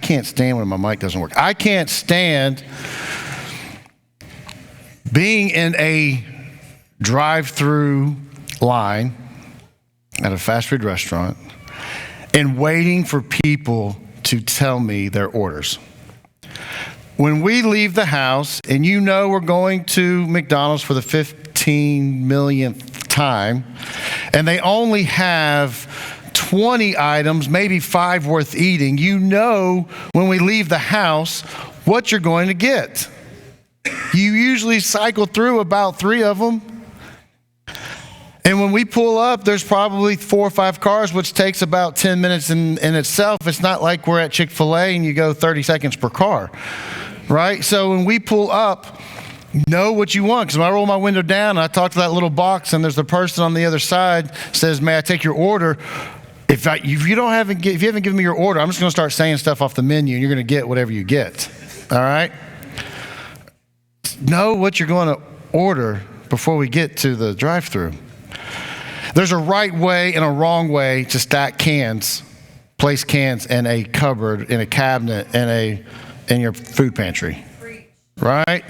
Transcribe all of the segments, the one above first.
can't stand when my mic doesn't work. I can't stand being in a drive-through line at a fast food restaurant and waiting for people to tell me their orders. When we leave the house and you know we're going to McDonald's for the 15 millionth time, and they only have 20 items, maybe 5 worth eating, you know when we leave the house what you're going to get. You usually cycle through about 3 of them. And when we pull up, there's probably 4 or 5 cars, which takes about 10 minutes in itself. It's not like we're at Chick-fil-A and you go 30 seconds per car, right? So when we pull up, know what you want. Because when I roll my window down and I talk to that little box and there's the person on the other side says, may I take your order? If you haven't given me your order, I'm just going to start saying stuff off the menu and you're going to get whatever you get, all right? Know what you're going to order before we get to the drive-thru. There's a right way and a wrong way to stack cans, place cans in a cupboard, in a cabinet, in your food pantry. Right?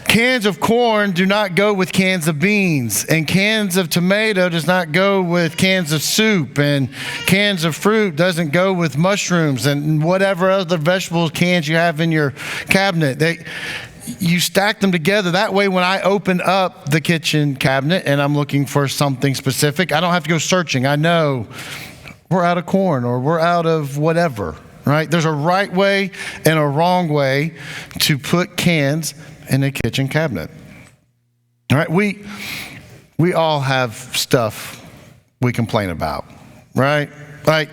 Cans of corn do not go with cans of beans, and cans of tomato does not go with cans of soup, and cans of fruit doesn't go with mushrooms, and whatever other vegetable cans you have in your cabinet. You stack them together. That way, when I open up the kitchen cabinet and I'm looking for something specific, I don't have to go searching. I know we're out of corn or we're out of whatever, right? There's a right way and a wrong way to put cans in a kitchen cabinet. All right, we all have stuff we complain about, right? Like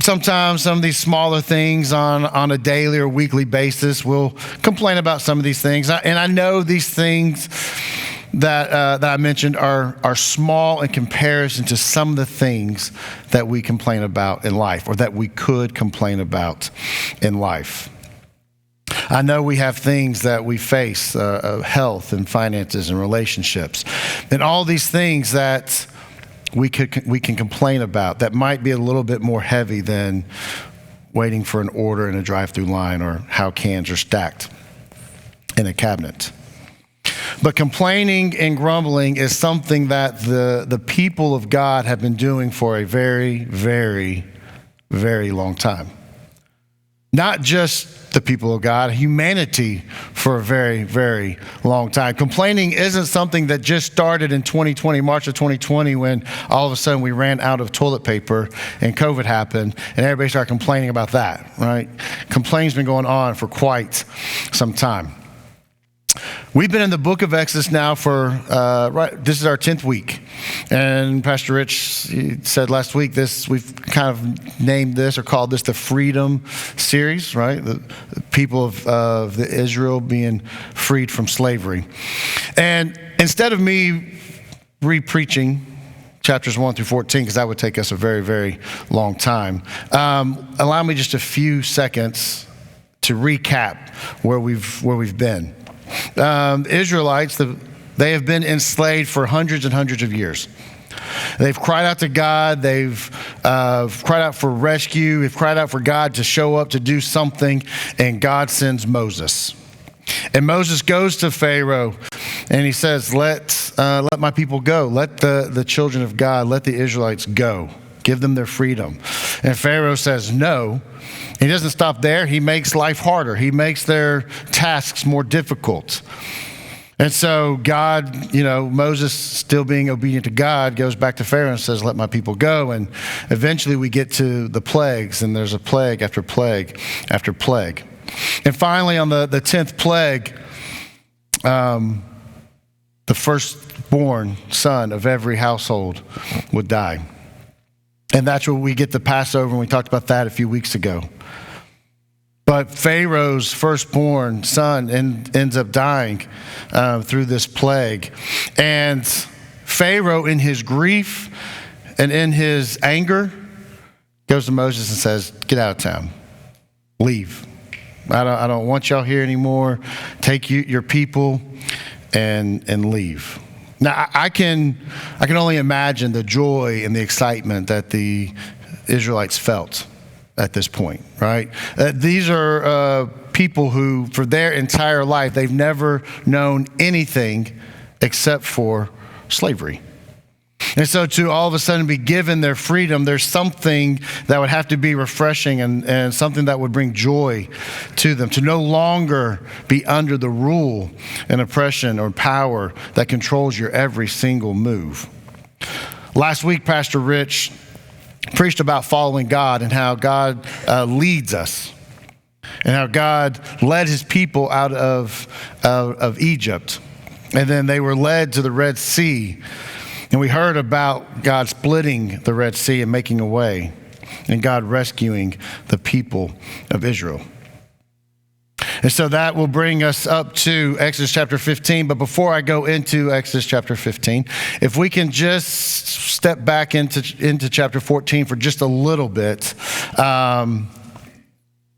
sometimes some of these smaller things on a daily or weekly basis, we'll complain about some of these things. And I know these things that I mentioned are small in comparison to some of the things that we complain about in life or that we could complain about in life. I know we have things that we face, health and finances and relationships, and all these things that we can complain about that might be a little bit more heavy than waiting for an order in a drive-through line or how cans are stacked in a cabinet. But complaining and grumbling is something that the people of God have been doing for a very, very, very long time. Not just the people of God, humanity for a very, very long time. Complaining isn't something that just started in 2020, March of 2020, when all of a sudden we ran out of toilet paper and COVID happened and everybody started complaining about that, right? Complaining's been going on for quite some time. We've been in the book of Exodus now for, this is our 10th week. And Pastor Rich said last week, we've kind of named this or called this the Freedom Series, right? The people of the Israel being freed from slavery. And instead of me re-preaching chapters 1 through 14, because that would take us a very, very long time, allow me just a few seconds to recap where we've been. Israelites, they have been enslaved for hundreds and hundreds of years. They've cried out to God. They've cried out for rescue. They've cried out for God to show up, to do something, and God sends Moses. And Moses goes to Pharaoh, and he says, let my people go. Let the children of God, let the Israelites go. Give them their freedom. And Pharaoh says no. He doesn't stop there. He makes life harder. He makes their tasks more difficult. And so God, Moses, still being obedient to God, goes back to Pharaoh and says, let my people go. And eventually we get to the plagues, and there's a plague after plague after plague. And finally, on the 10th plague, the firstborn son of every household would die. And that's where we get the Passover, and we talked about that a few weeks ago. But Pharaoh's firstborn son ends up dying through this plague. And Pharaoh, in his grief and in his anger, goes to Moses and says, get out of town. Leave. I don't want y'all here anymore. Take your people and leave. Now, I can only imagine the joy and the excitement that the Israelites felt at this point, right? These are people who, for their entire life, they've never known anything except for slavery. And so to all of a sudden be given their freedom, there's something that would have to be refreshing and something that would bring joy to them, to no longer be under the rule and oppression or power that controls your every single move. Last week, Pastor Rich preached about following God and how God leads us and how God led his people out of Egypt. And then they were led to the Red Sea. And we heard about God splitting the Red Sea and making a way, and God rescuing the people of Israel. And so that will bring us up to Exodus chapter 15. But before I go into Exodus chapter 15, if we can just step back into chapter 14 for just a little bit,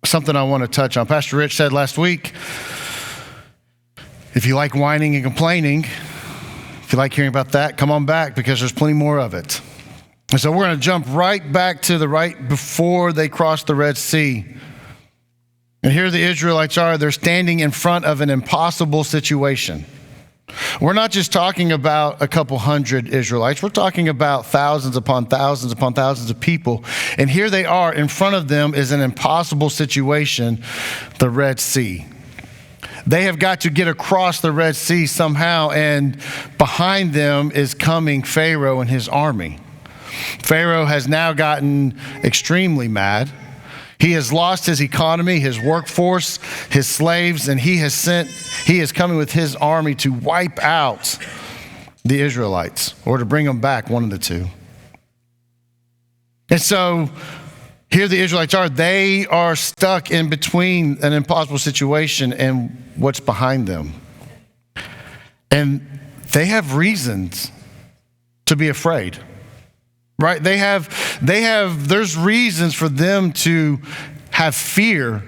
something I want to touch on. Pastor Rich said last week, if you like whining and complaining, if you like hearing about that, come on back because there's plenty more of it. And so we're going to jump right back to the right before they crossed the Red Sea. And here the Israelites are, they're standing in front of an impossible situation. We're not just talking about a couple hundred Israelites. We're talking about thousands upon thousands upon thousands of people. And here they are, in front of them is an impossible situation, the Red Sea. They have got to get across the Red Sea somehow, and behind them is coming Pharaoh and his army. Pharaoh has now gotten extremely mad. He has lost his economy, his workforce, his slaves, and he is coming with his army to wipe out the Israelites or to bring them back, one of the two. And so here the Israelites are, they are stuck in between an impossible situation and what's behind them. And they have reasons to be afraid, right? There's reasons for them to have fear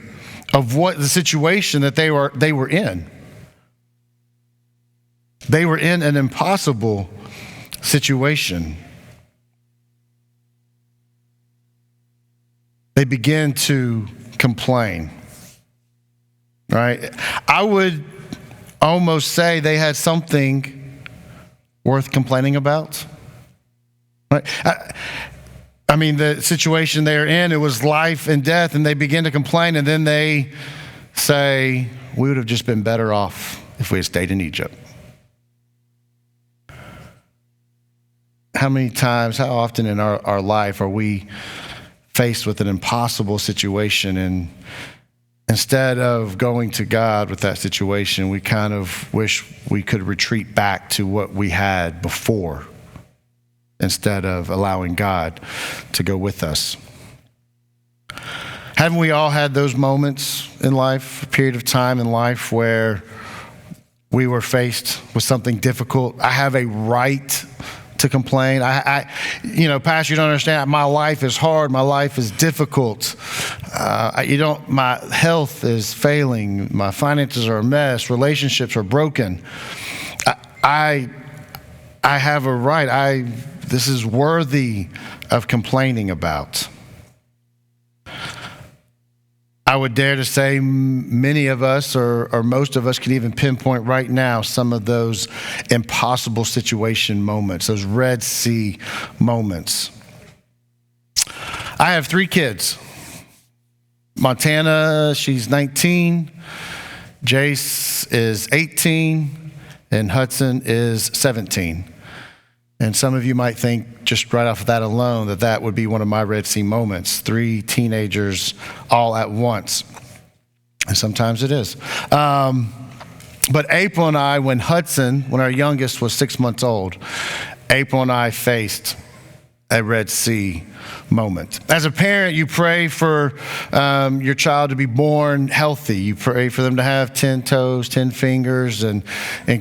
of what the situation that they were in. They were in an impossible situation. They begin to complain, right? I would almost say they had something worth complaining about, right? I mean, the situation they're in, it was life and death, and they begin to complain, and then they say, we would have just been better off if we had stayed in Egypt. How often in our life are we faced with an impossible situation, and instead of going to God with that situation, we kind of wish we could retreat back to what we had before instead of allowing God to go with us. Haven't we all had those moments in life, a period of time in life where we were faced with something difficult? I have a right to complain. Pastor, you don't understand. My life is hard. My life is difficult. My health is failing. My finances are a mess. Relationships are broken. I have a right. This is worthy of complaining about. I would dare to say many of us, or most of us, can even pinpoint right now some of those impossible situation moments, those Red Sea moments. I have 3 kids. Montana, she's 19. Jace is 18. And Hudson is 17. And some of you might think, just right off of that alone, that would be one of my Red Sea moments. 3 teenagers all at once. And sometimes it is. But April and I, when our youngest was 6 months old, April and I faced a Red Sea moment. As a parent, you pray for your child to be born healthy. You pray for them to have 10 toes, 10 fingers, and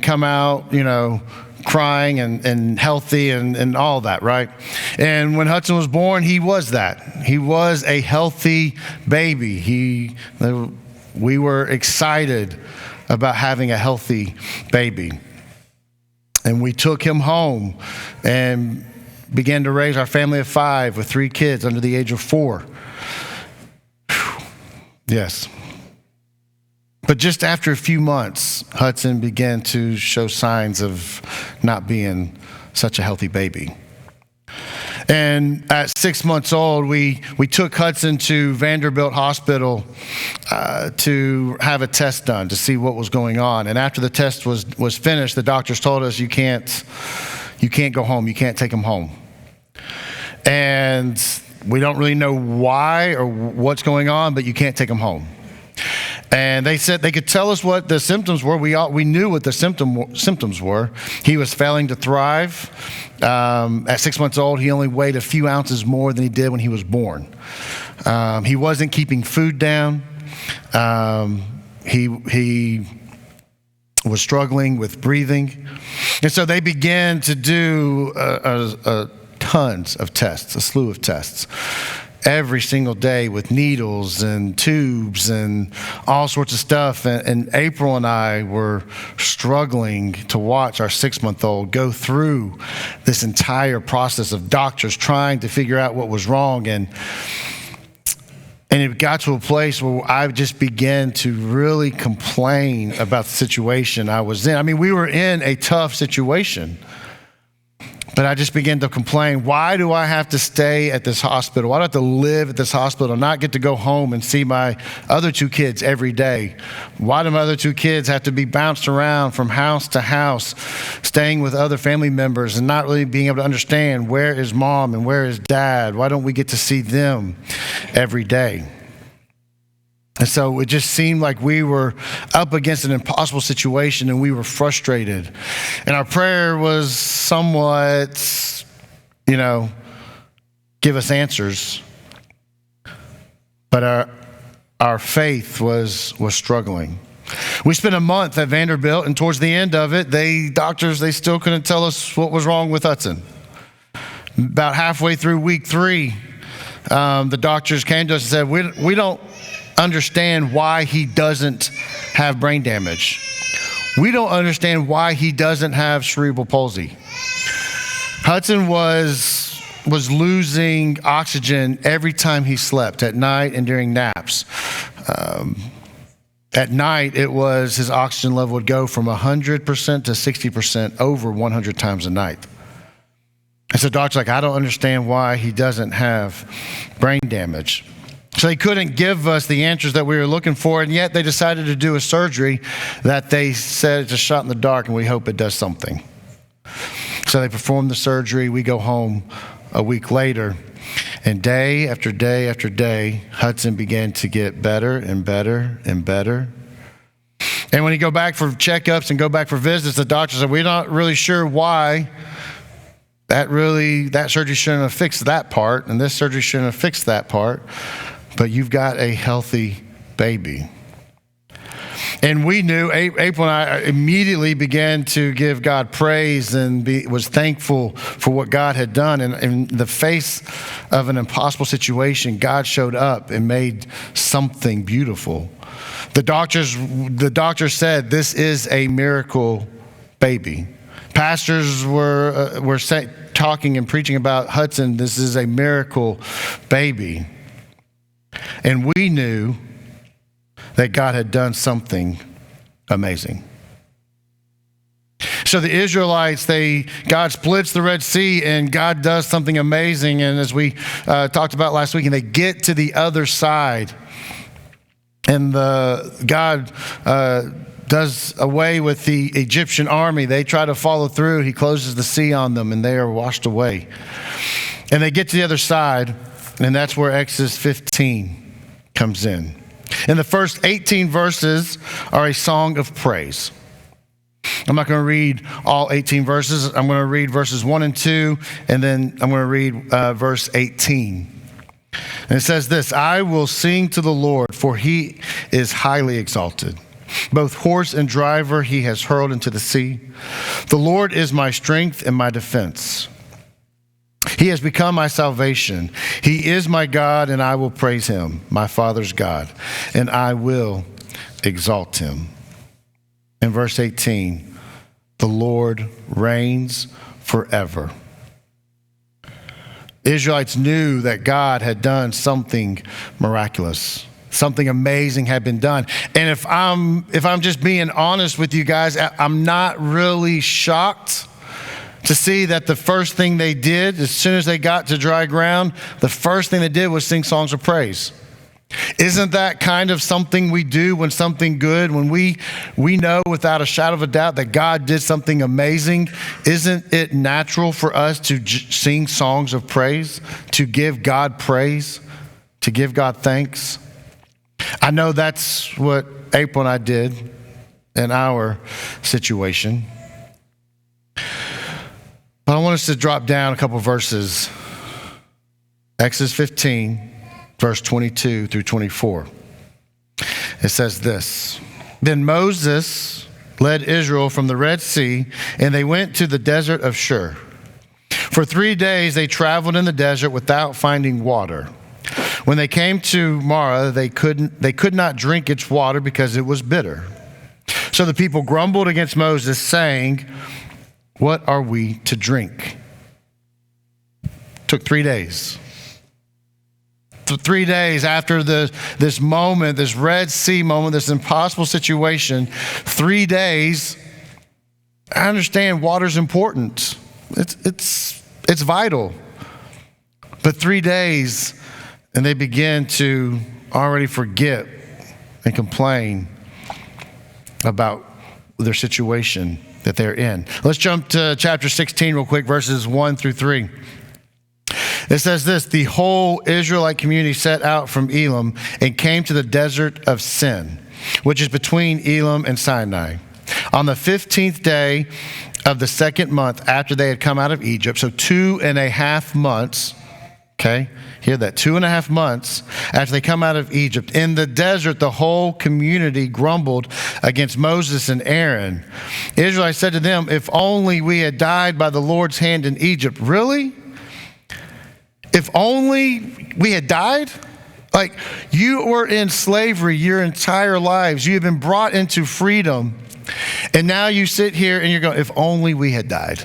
come out, crying and healthy and all that, right? And when Hudson was born, he was that. He was a healthy baby. We were excited about having a healthy baby. And we took him home and began to raise our family of 5 with 3 kids under the age of 4. Yes. But just after a few months, Hudson began to show signs of not being such a healthy baby. And at 6 months old, we took Hudson to Vanderbilt Hospital to have a test done to see what was going on. And after the test was finished, the doctors told us, you can't go home. You can't take him home. And we don't really know why or what's going on, but you can't take him home. And they said they could tell us what the symptoms were. We knew what the symptoms were. He was failing to thrive. At 6 months old, he only weighed a few ounces more than he did when he was born. He wasn't keeping food down. He was struggling with breathing. And so they began to do tons of tests, a slew of tests, every single day with needles and tubes and all sorts of stuff. And April and I were struggling to watch our 6-month-old go through this entire process of doctors trying to figure out what was wrong. And it got to a place where I just began to really complain about the situation I was in. I mean, we were in a tough situation. But I just began to complain, why do I have to stay at this hospital? Why do I have to live at this hospital and not get to go home and see my other 2 kids every day? Why do my other 2 kids have to be bounced around from house to house, staying with other family members and not really being able to understand where is mom and where is dad? Why don't we get to see them every day? And so it just seemed like we were up against an impossible situation and we were frustrated. And our prayer was somewhat, give us answers. But our faith was struggling. We spent a month at Vanderbilt, and towards the end of it, doctors still couldn't tell us what was wrong with Hudson. About halfway through week 3, the doctors came to us and said, we don't understand why he doesn't have brain damage. We don't understand why he doesn't have cerebral palsy. Hudson was losing oxygen every time he slept, at night and during naps. At night, his oxygen level would go from 100% to 60%, over 100 times a night. And so doctor's like, I don't understand why he doesn't have brain damage. So they couldn't give us the answers that we were looking for, and yet they decided to do a surgery that they said it's a shot in the dark and we hope it does something. So they performed the surgery. We go home a week later, and day after day after day, Hudson began to get better and better and better. And when he go back for checkups and go back for visits, the doctor said, we're not really sure why that surgery shouldn't have fixed that part, and this surgery shouldn't have fixed that part. But you've got a healthy baby. And we knew, April and I immediately began to give God praise and was thankful for what God had done. And in the face of an impossible situation, God showed up and made something beautiful. The doctors said, this is a miracle baby. Pastors were talking and preaching about Hudson, this is a miracle baby. And we knew that God had done something amazing. So the Israelites, God splits the Red Sea and God does something amazing. And as we talked about last week, and they get to the other side, and God does away with the Egyptian army. They try to follow through. He closes the sea on them and they are washed away. And they get to the other side, and that's where Exodus 15 comes in. And the first 18 verses are a song of praise. I'm not going to read all 18 verses. I'm going to read verses 1 and 2, and then I'm going to read verse 18. And it says this, I will sing to the Lord, for he is highly exalted. Both horse and driver he has hurled into the sea. The Lord is my strength and my defense. He has become my salvation. He is my God, and I will praise him, my Father's God, and I will exalt him. In verse 18, the Lord reigns forever. Israelites knew that God had done something miraculous. Something amazing had been done. And if I'm just being honest with you guys, I'm not really shocked to see that the first thing they did, as soon as they got to dry ground, the first thing they did was sing songs of praise. Isn't that kind of something we do when something good, when we know without a shadow of a doubt that God did something amazing? Isn't it natural for us to sing songs of praise, to give God praise, to give God thanks? I know that's what April and I did in our situation. But I want us to drop down a couple verses. Exodus 15. Verse 22 through 24. It says this: Then Moses led Israel from the Red Sea, and they went to the desert of Shur. For 3 days they traveled in the desert without finding water. When they came to Marah, they could not drink its water because it was bitter. So the people grumbled against Moses, saying, "What are we to drink?" Took 3 days. 3 days after this moment, this Red Sea moment, this impossible situation, 3 days. I understand water's important. It's vital. But 3 days, and they begin to already forget and complain about their situation that they're in. Let's jump to chapter 16 real quick, verses 1 through 3. It says this: The whole Israelite community set out from Elim and came to the desert of Sin, which is between Elim and Sinai, on the 15th day of the second month after they had come out of Egypt. So 2.5 months, okay? Hear that, 2.5 months after they come out of Egypt. In the desert, the whole community grumbled against Moses and Aaron. Israel said to them, "If only we had died by the Lord's hand in Egypt." Really? If only we had died? Like, you were in slavery your entire lives. You have been brought into freedom. And now you sit here and you're going, if only we had died.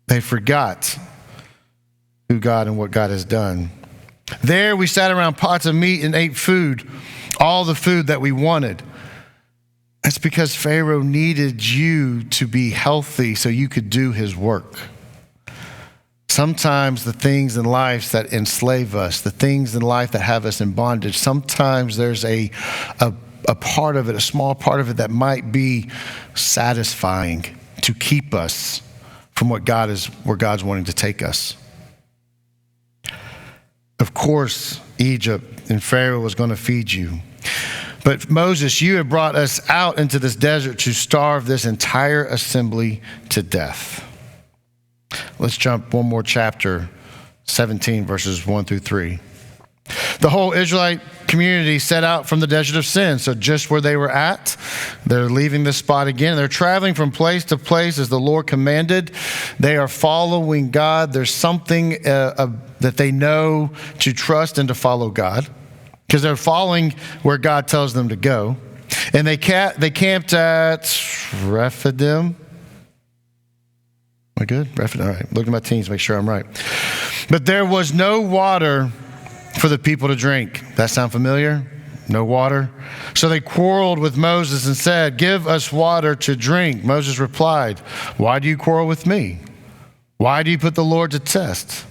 They forgot who God and what God has done. There we sat around pots of meat and ate food, all the food that we wanted. That's because Pharaoh needed you to be healthy so you could do his work. Sometimes the things in life that enslave us, the things in life that have us in bondage, sometimes there's a part of it, a small part of it that might be satisfying to keep us from where God's wanting to take us. Of course, Egypt and Pharaoh was going to feed you. But Moses, you have brought us out into this desert to starve this entire assembly to death. Let's jump one more chapter, 17 verses 1 through 3. The whole Israelite community set out from the desert of Sin. So just where they were at, they're leaving this spot again. They're traveling from place to place as the Lord commanded. They are following God. There's something that they know to trust and to follow God, because they're following where God tells them to go. And they camped at Rephidim. Am I good? All right. Look at my teams, make sure I'm right. But there was no water for the people to drink. That sound familiar? No water. So they quarreled with Moses and said, "Give us water to drink." Moses replied, "Why do you quarrel with me? Why do you put the Lord to test?"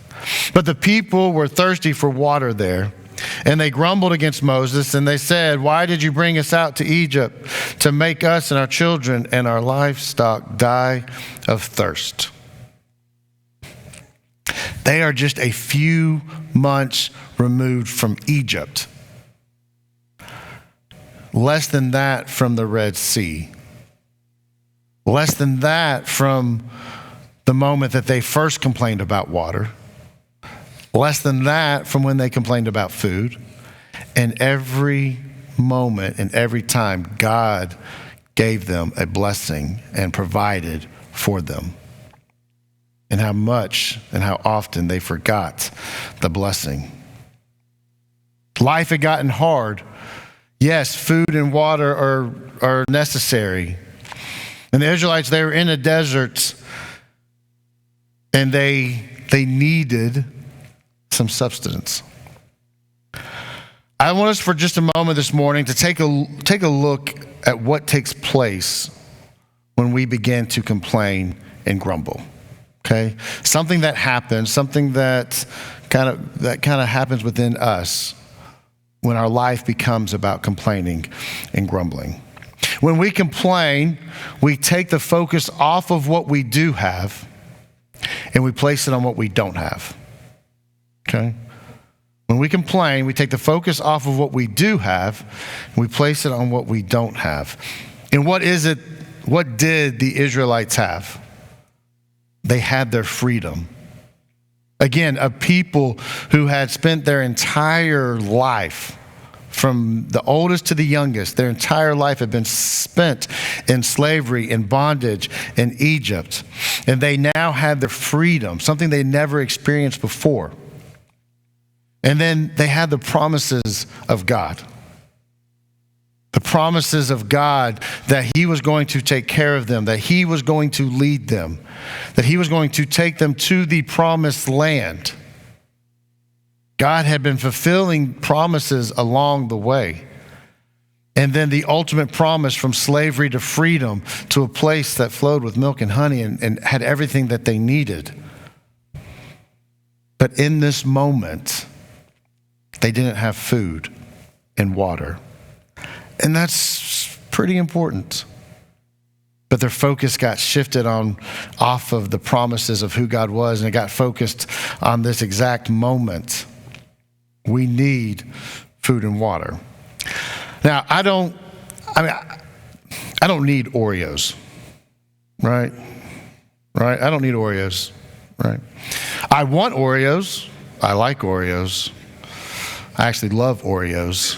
But the people were thirsty for water there, and they grumbled against Moses, and they said, "Why did you bring us out to Egypt to make us and our children and our livestock die of thirst?" They are just a few months removed from Egypt. Less than that from the Red Sea. Less than that from the moment that they first complained about water. Less than that from when they complained about food. And every moment and every time, God gave them a blessing and provided for them. And how much and how often they forgot the blessing. Life had gotten hard. Yes, food and water are necessary. And the Israelites, they were in the deserts, and they needed some substance. I want us for just a moment this morning to take a look at what takes place when we begin to complain and grumble. Okay? Something that happens, something that kind of happens within us when our life becomes about complaining and grumbling. When we complain, we take the focus off of what we do have and we place it on what we don't have. Okay? When we complain, we take the focus off of what we do have and we place it on what we don't have. And what did the Israelites have? They had their freedom. Again, a people who had spent their entire life, from the oldest to the youngest, their entire life had been spent in slavery, in bondage, in Egypt. And they now had their freedom, something they never experienced before. And then they had the promises of God. The promises of God that he was going to take care of them, that he was going to lead them, that he was going to take them to the promised land. God had been fulfilling promises along the way. And then the ultimate promise from slavery to freedom to a place that flowed with milk and honey and had everything that they needed. But in this moment, they didn't have food and water. And that's pretty important. But their focus got shifted off of the promises of who God was, and it got focused on this exact moment. We need food and water. Now, I don't need Oreos, right? Right? I don't need Oreos, right? I want Oreos. I like Oreos. I actually love Oreos.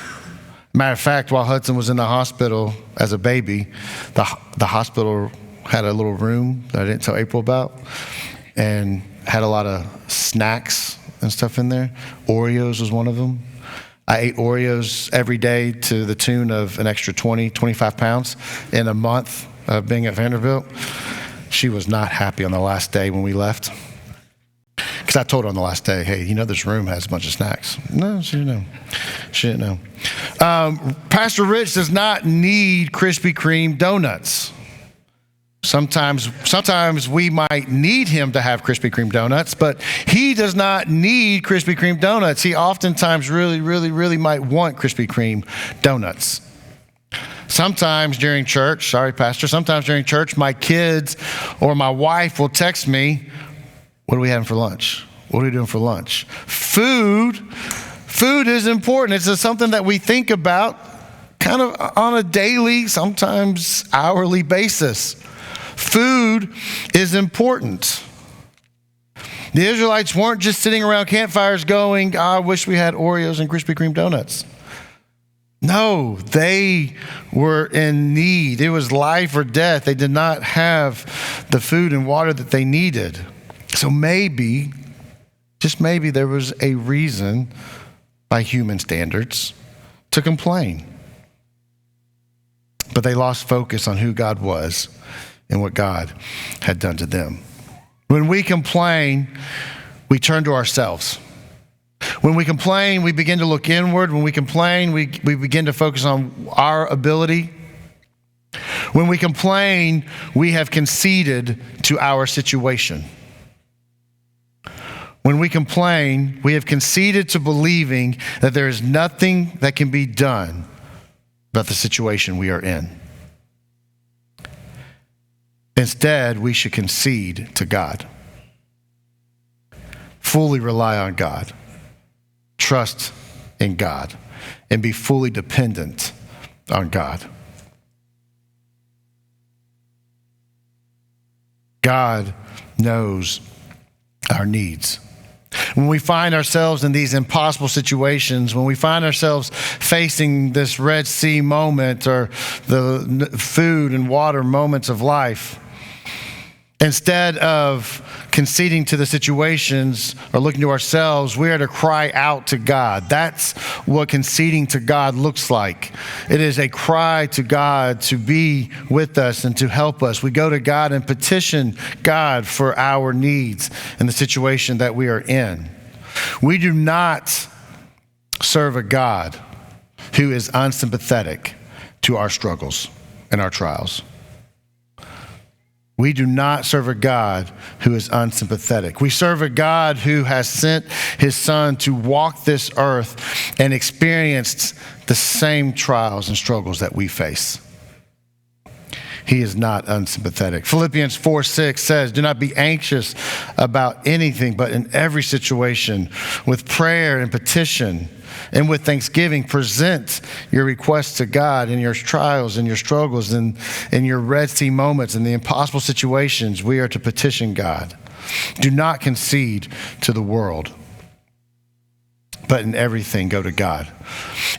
Matter of fact, while Hudson was in the hospital as a baby, the hospital had a little room that I didn't tell April about and had a lot of snacks and stuff in there. Oreos was one of them. I ate Oreos every day to the tune of an extra 25 pounds in a month of being at Vanderbilt. She was not happy on the last day when we left. Because I told her on the last day, hey, this room has a bunch of snacks. No, she didn't know. She didn't know. Pastor Rich does not need Krispy Kreme donuts. Sometimes we might need him to have Krispy Kreme donuts, but he does not need Krispy Kreme donuts. He oftentimes really, really, really might want Krispy Kreme donuts. Sometimes during church, sometimes during church, my kids or my wife will text me, what are we having for lunch? What are we doing for lunch? Food is important. It's something that we think about kind of on a daily, sometimes hourly basis. Food is important. The Israelites weren't just sitting around campfires going, I wish we had Oreos and Krispy Kreme donuts. No, they were in need. It was life or death. They did not have the food and water that they needed. So maybe, just maybe, there was a reason by human standards to complain. But they lost focus on who God was and what God had done to them. When we complain, we turn to ourselves. When we complain, we begin to look inward. When we complain, we begin to focus on our ability. When we complain, we have conceded to our situation. When we complain, we have conceded to believing that there is nothing that can be done about the situation we are in. Instead, we should concede to God. Fully rely on God. Trust in God. And be fully dependent on God. God knows our needs. When we find ourselves in these impossible situations, when we find ourselves facing this Red Sea moment or the food and water moments of life, instead of conceding to the situations or looking to ourselves, we are to cry out to God. That's what conceding to God looks like. It is a cry to God to be with us and to help us. We go to God and petition God for our needs in the situation that we are in. We do not serve a God who is unsympathetic to our struggles and our trials. We do not serve a God who is unsympathetic. We serve a God who has sent his son to walk this earth and experienced the same trials and struggles that we face. He is not unsympathetic. Philippians 4:6 says, do not be anxious about anything, but in every situation, with prayer and petition and with thanksgiving, present your requests to God in your trials and your struggles and in your Red Sea moments and the impossible situations. We are to petition God. Do not concede to the world, but in everything go to God.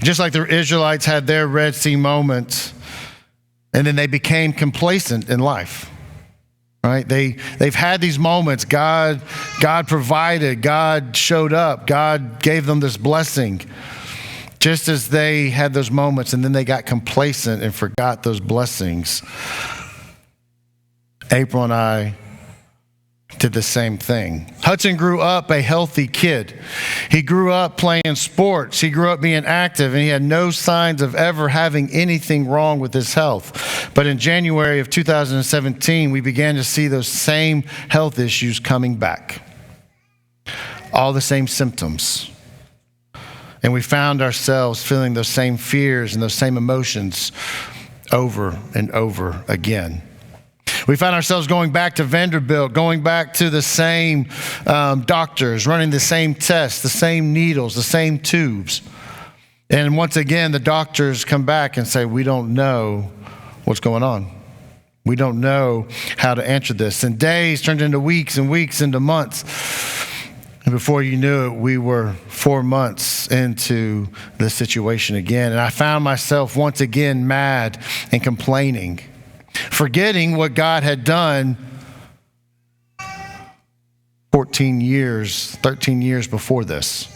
Just like the Israelites had their Red Sea moments, and then they became complacent in life, right? They've had these moments. God provided. God showed up. God gave them this blessing. Just as they had those moments, and then they got complacent and forgot those blessings. April and I did the same thing. Hudson grew up a healthy kid. He grew up playing sports. He grew up being active, and he had no signs of ever having anything wrong with his health. But in January of 2017, we began to see those same health issues coming back. All the same symptoms. And we found ourselves feeling those same fears and those same emotions over and over again. We found ourselves going back to Vanderbilt, going back to the same doctors, running the same tests, the same needles, the same tubes. And once again, the doctors come back and say, we don't know what's going on. We don't know how to answer this. And days turned into weeks and weeks into months. And before you knew it, we were 4 months into the situation again. And I found myself once again mad and complaining, forgetting what God had done 13 years before this.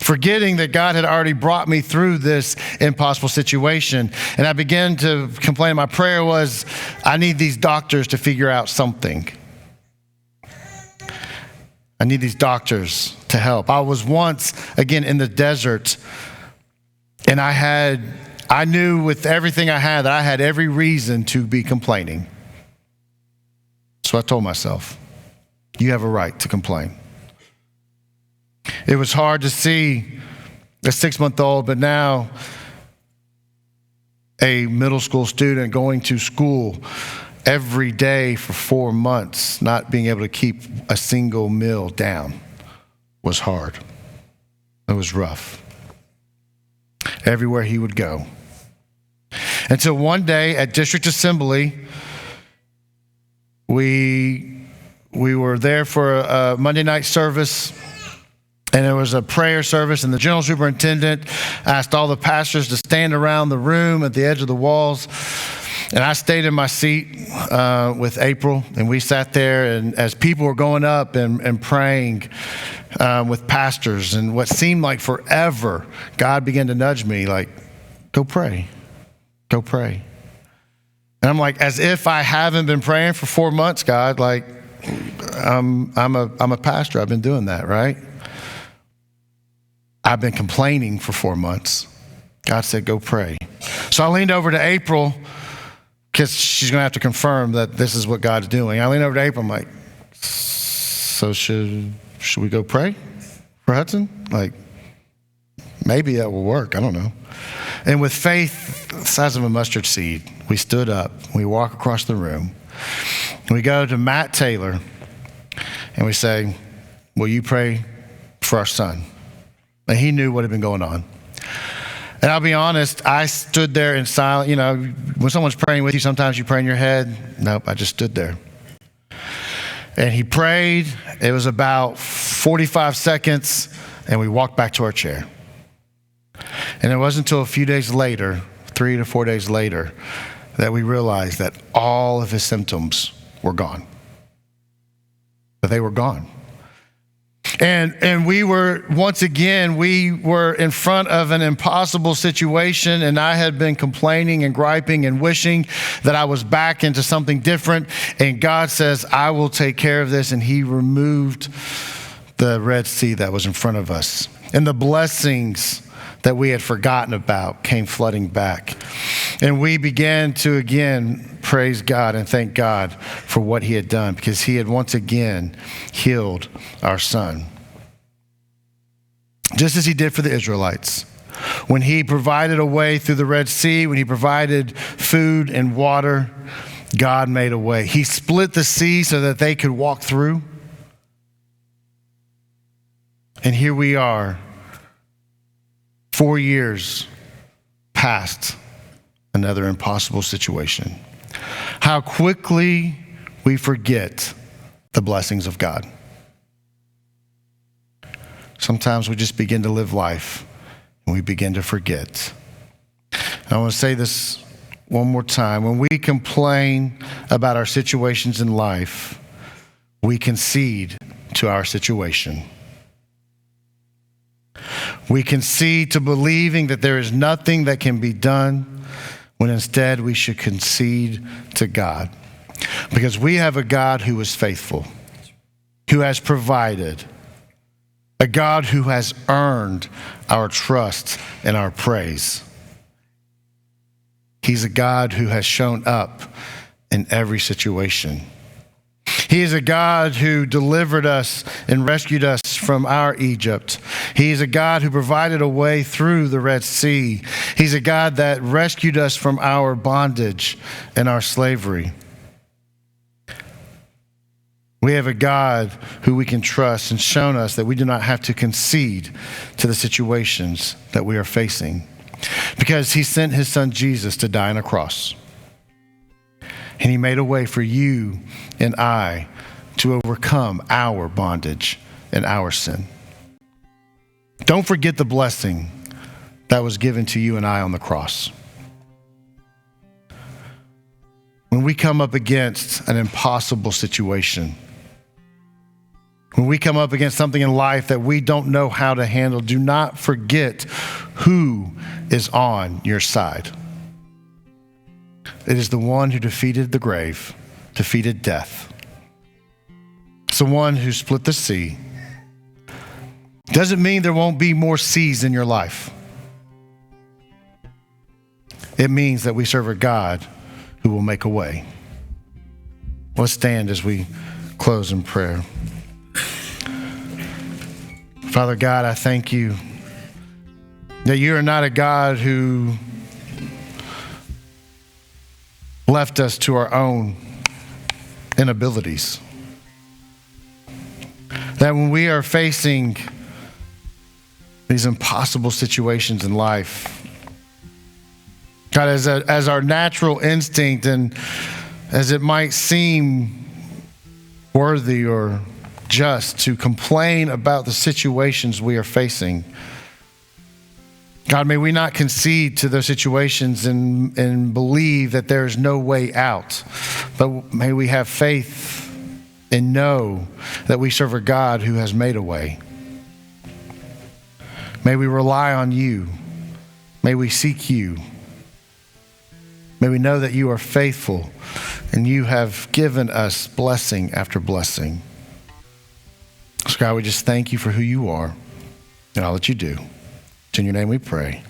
Forgetting that God had already brought me through this impossible situation. And I began to complain. My prayer was, I need these doctors to figure out something. I need these doctors to help. I was once again in the desert, and I knew with everything I had that I had every reason to be complaining. So I told myself, you have a right to complain. It was hard to see a 6-month-old, but now a middle school student going to school every day for 4 months, not being able to keep a single meal down was hard. It was rough. Everywhere he would go. Until one day at District Assembly, we were there for a Monday night service, and there was a prayer service, and the general superintendent asked all the pastors to stand around the room at the edge of the walls. And I stayed in my seat with April, and we sat there, and as people were going up and praying with pastors, and what seemed like forever, God began to nudge me like, go pray, go pray. And I'm like, as if I haven't been praying for 4 months, God, like, I'm a pastor, I've been doing that, right? I've been complaining for 4 months. God said, go pray. So I leaned over to April, because she's going to have to confirm that this is what God's doing. I lean over to April, I'm like, so should we go pray for Hudson? Like, maybe that will work, I don't know. And with faith the size of a mustard seed, we stood up, we walk across the room, and we go to Matt Taylor, and we say, will you pray for our son? And he knew what had been going on. And I'll be honest, I stood there in silence. You know, when someone's praying with you, sometimes you pray in your head. Nope, I just stood there. And he prayed. It was about 45 seconds, and we walked back to our chair. And it wasn't until a few days later, 3 to 4 days later, that we realized that all of his symptoms were gone. That they were gone. And we were, once again, we were in front of an impossible situation, and I had been complaining and griping and wishing that I was back into something different. And God says, I will take care of this. And he removed the Red Sea that was in front of us. And the blessings that we had forgotten about came flooding back. And we began to again praise God and thank God for what he had done, because he had once again healed our son. Just as he did for the Israelites. When he provided a way through the Red Sea, when he provided food and water, God made a way. He split the sea so that they could walk through. And here we are, 4 years past another impossible situation. How quickly we forget the blessings of God. Sometimes we just begin to live life and we begin to forget. And I want to say this one more time. When we complain about our situations in life, we concede to our situation. We concede to believing that there is nothing that can be done, when instead we should concede to God. Because we have a God who is faithful, who has provided, a God who has earned our trust and our praise. He's a God who has shown up in every situation. He is a God who delivered us and rescued us from our Egypt. He is a God who provided a way through the Red Sea. He's a God that rescued us from our bondage and our slavery. We have a God who we can trust and shown us that we do not have to concede to the situations that we are facing, because he sent his son Jesus to die on a cross. And he made a way for you and I to overcome our bondage and our sin. Don't forget the blessing that was given to you and I on the cross. When we come up against an impossible situation, when we come up against something in life that we don't know how to handle, do not forget who is on your side. It is the one who defeated the grave, defeated death. It's the one who split the sea. Doesn't mean there won't be more seas in your life. It means that we serve a God who will make a way. Let's stand as we close in prayer. Father God, I thank you that you are not a God who left us to our own inabilities. That when we are facing these impossible situations in life, God, as our natural instinct and as it might seem worthy or just to complain about the situations we are facing, God, may we not concede to those situations and believe that there is no way out, but may we have faith and know that we serve a God who has made a way. May we rely on you. May we seek you. May we know that you are faithful and you have given us blessing after blessing. So God, we just thank you for who you are and all that you do. It's in your name we pray.